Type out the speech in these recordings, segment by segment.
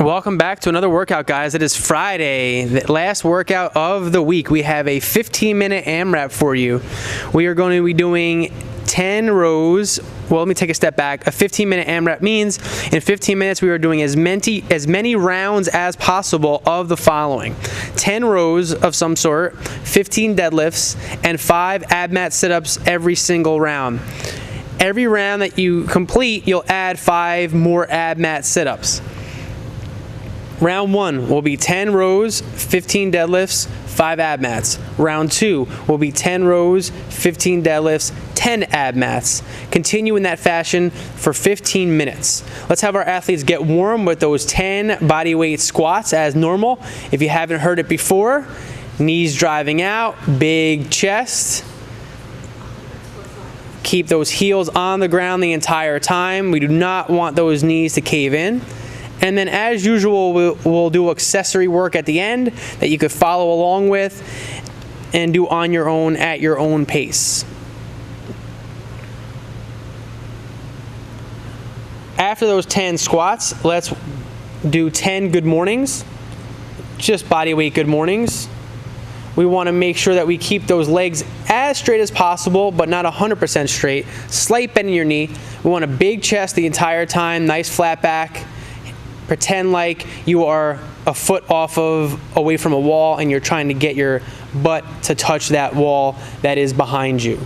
Welcome back to another workout, guys. It is Friday, the last workout of the week. We have a 15-minute AMRAP for you. We are going to be doing 10 rows. Well, let me take a step back. A 15-minute AMRAP means in 15 minutes we are doing as many rounds as possible of the following: 10 rows of some sort, 15 deadlifts, and 5 ab mat sit-ups every single round. Every round that you complete, you'll add 5 more ab mat sit-ups. Round 1 will be 10 rows, 15 deadlifts, 5 ab mats. Round 2 will be 10 rows, 15 deadlifts, 10 ab mats. Continue in that fashion for 15 minutes. Let's have our athletes get warm with those 10 bodyweight squats as normal. If you haven't heard it before, knees driving out, big chest. Keep those heels on the ground the entire time. We do not want those knees to cave in. And then, as usual, we'll do accessory work at the end that you could follow along with and do on your own at your own pace. After those 10 squats, let's do 10 good mornings, just body weight good mornings. We want to make sure that we keep those legs as straight as possible, but not 100% straight. Slight bend in your knee. We want a big chest the entire time, nice flat back. Pretend like you are a foot away from a wall and you're trying to get your butt to touch that wall that is behind you.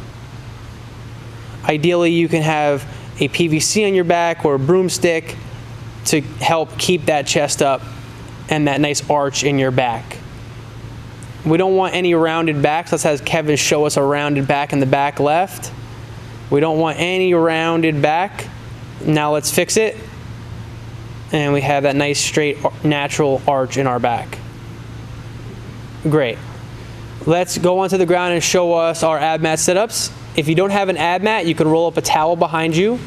Ideally, you can have a PVC on your back or a broomstick to help keep that chest up and that nice arch in your back. We don't want any rounded backs. Let's have Kevin show us a rounded back in the back left. We don't want any rounded back. Now let's fix it. And we have that nice straight natural arch in our back. Great. Let's go onto the ground and show us our ab mat sit-ups. If you don't have an ab mat, you can roll up a towel behind you,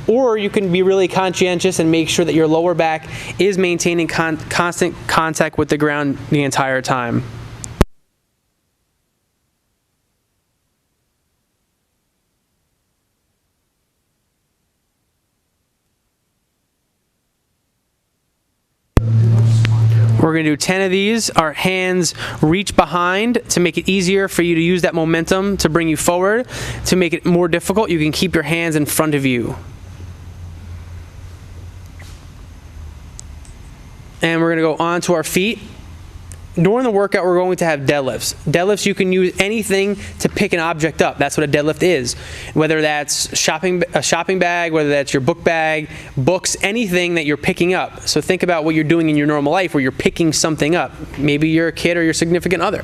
or you can be really conscientious and make sure that your lower back is maintaining constant contact with the ground the entire time. We're going to do 10 of these. Our hands reach behind to make it easier for you to use that momentum to bring you forward. To make it more difficult, you can keep your hands in front of you. And we're going to go on to our feet. During the workout, we're going to have deadlifts. Deadlifts, you can use anything to pick an object up. That's what a deadlift is. Whether that's a shopping bag, whether that's your book bag, books, anything that you're picking up. So think about what you're doing in your normal life where you're picking something up. Maybe you're a kid or your significant other.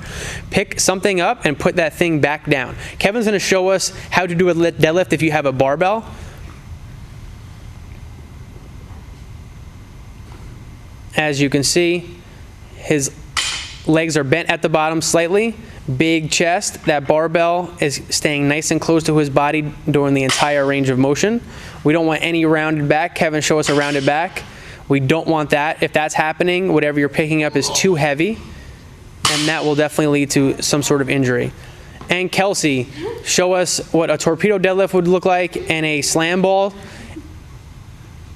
Pick something up and put that thing back down. Kevin's going to show us how to do a deadlift if you have a barbell. As you can see, his legs are bent at the bottom slightly, big chest. That barbell is staying nice and close to his body during the entire range of motion. We don't want any rounded back. Kevin, show us a rounded back. We don't want that. If that's happening, whatever you're picking up is too heavy, and that will definitely lead to some sort of injury. And Kelsey, show us what a torpedo deadlift would look like and a Slamball.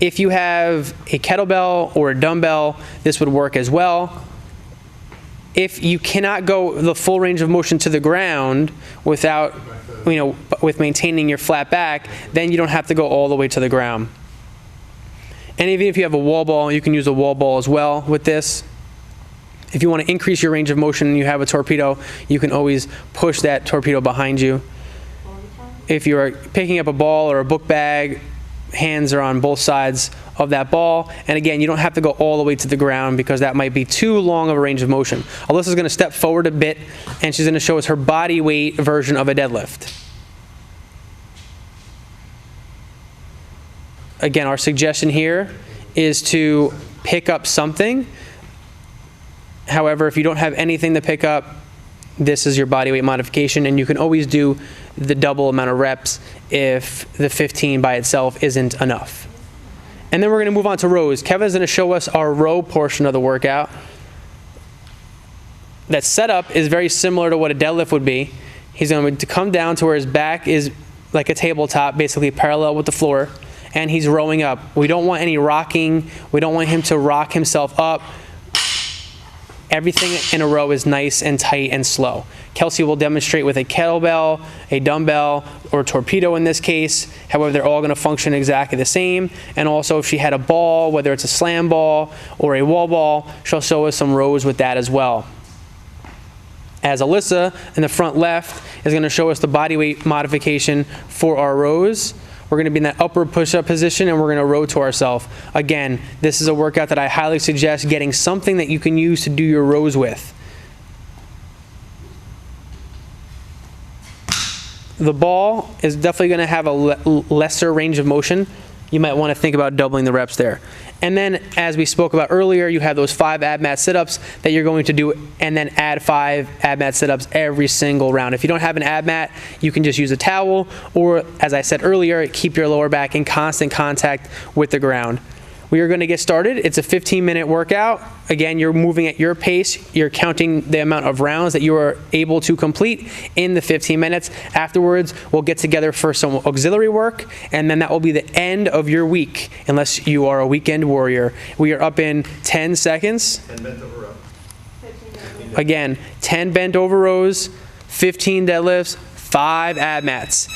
If you have a kettlebell or a dumbbell, this would work as well. If you cannot go the full range of motion to the ground without, with maintaining your flat back, then you don't have to go all the way to the ground. And even if you have a wall ball, you can use a wall ball as well with this. If you want to increase your range of motion and you have a torpedo, you can always push that torpedo behind you. If you're picking up a ball or a book bag, hands are on both sides of that ball. And again, you don't have to go all the way to the ground because that might be too long of a range of motion. Alyssa's going to step forward a bit and she's going to show us her body weight version of a deadlift. Again, our suggestion here is to pick up something. However, if you don't have anything to pick up, this is your body weight modification, and you can always do the double amount of reps if the 15 by itself isn't enough. And then we're going to move on to rows. Kevin's going to show us our row portion of the workout. That setup is very similar to what a deadlift would be. He's going to come down to where his back is like a tabletop, basically parallel with the floor, and he's rowing up. We don't want any rocking. We don't want him to rock himself up. Everything in a row is nice and tight and slow. Kelsey will demonstrate with a kettlebell, a dumbbell, or a torpedo in this case. However, they're all going to function exactly the same. And also, if she had a ball, whether it's a slam ball or a wall ball, she'll show us some rows with that as well. As Alyssa in the front left is going to show us the body weight modification for our rows. We're going to be in that upward push-up position, and we're going to row to ourselves. Again, this is a workout that I highly suggest getting something that you can use to do your rows with. The ball is definitely going to have a lesser range of motion. You might want to think about doubling the reps there. And then, as we spoke about earlier, you have those 5 ab mat sit-ups that you're going to do, and then add 5 ab mat sit-ups every single round. If you don't have an ab mat, you can just use a towel, or, as I said earlier, keep your lower back in constant contact with the ground. We are going to get started. It's a 15-minute workout. Again, you're moving at your pace. You're counting the amount of rounds that you are able to complete in the 15 minutes. Afterwards, we'll get together for some auxiliary work, and then that will be the end of your week, unless you are a weekend warrior. We are up in 10 seconds. 10 bent over row. Again, 10 bent over rows, 15 deadlifts, 5 ab mats.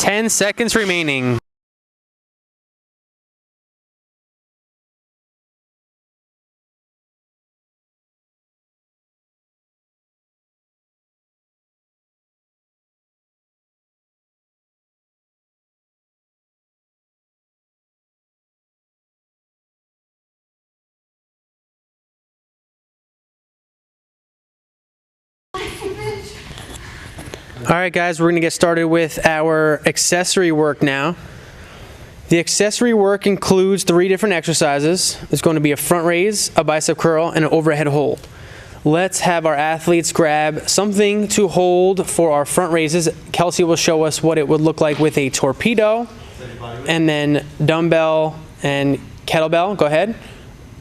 10 seconds remaining. All right, guys, we're going to get started with our accessory work now. The accessory work includes 3 different exercises. It's going to be a front raise, a bicep curl, and an overhead hold. Let's have our athletes grab something to hold for our front raises. Kelsey will show us what it would look like with a torpedo, and then dumbbell and kettlebell. Go ahead.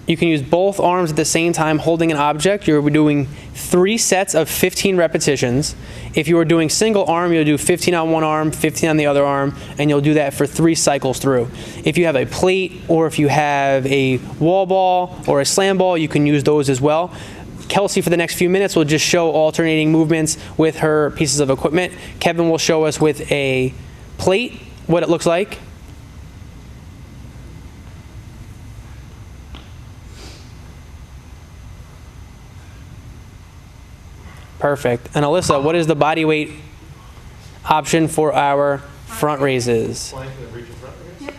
You can use both arms at the same time holding an object. You're doing 3 sets of 15 repetitions. If you are doing single arm, you'll do 15 on one arm, 15 on the other arm, and you'll do that for 3 cycles through. If you have a plate or if you have a wall ball or a slam ball, you can use those as well. Kelsey, for the next few minutes, will just show alternating movements with her pieces of equipment. Kevin will show us with a plate what it looks like. Perfect. And Alyssa, what is the body weight option for our front raises? Plank and reach in front, I guess? Yep.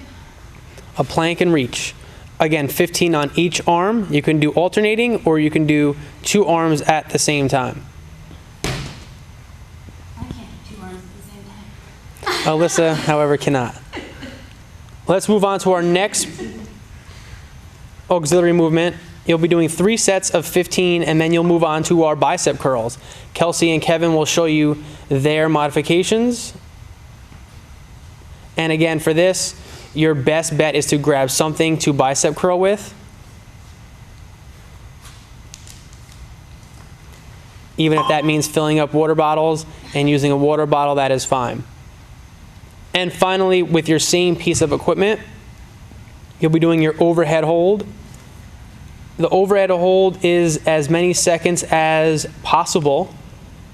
A plank and reach. Again, 15 on each arm. You can do alternating, or you can do 2 arms at the same time. I can't do 2 arms at the same time. Alyssa, however, cannot. Let's move on to our next auxiliary movement. You'll be doing 3 sets of 15, and then you'll move on to our bicep curls. Kelsey and Kevin will show you their modifications. And again, for this, your best bet is to grab something to bicep curl with. Even if that means filling up water bottles and using a water bottle, that is fine. And finally, with your same piece of equipment, you'll be doing your overhead hold. The overhead hold is as many seconds as possible.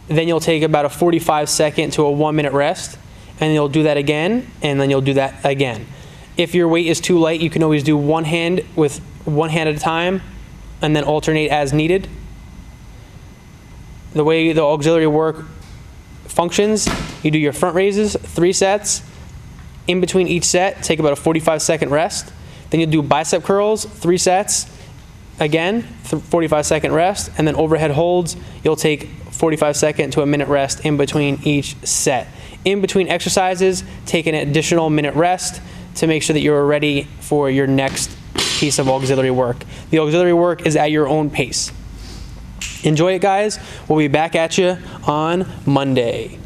Then you'll take about a 45-second to a 1-minute rest, and you'll do that again, and then you'll do that again. If your weight is too light, you can always do one hand with one hand at a time, and then alternate as needed. The way the auxiliary work functions, you do your front raises, 3 sets. In between each set, take about a 45-second rest. Then you'll do bicep curls, 3 sets. Again, 45-second rest, and then overhead holds, you'll take 45-second to a minute rest in between each set. In between exercises, take an additional minute rest to make sure that you're ready for your next piece of auxiliary work. The auxiliary work is at your own pace. Enjoy it, guys. We'll be back at you on Monday.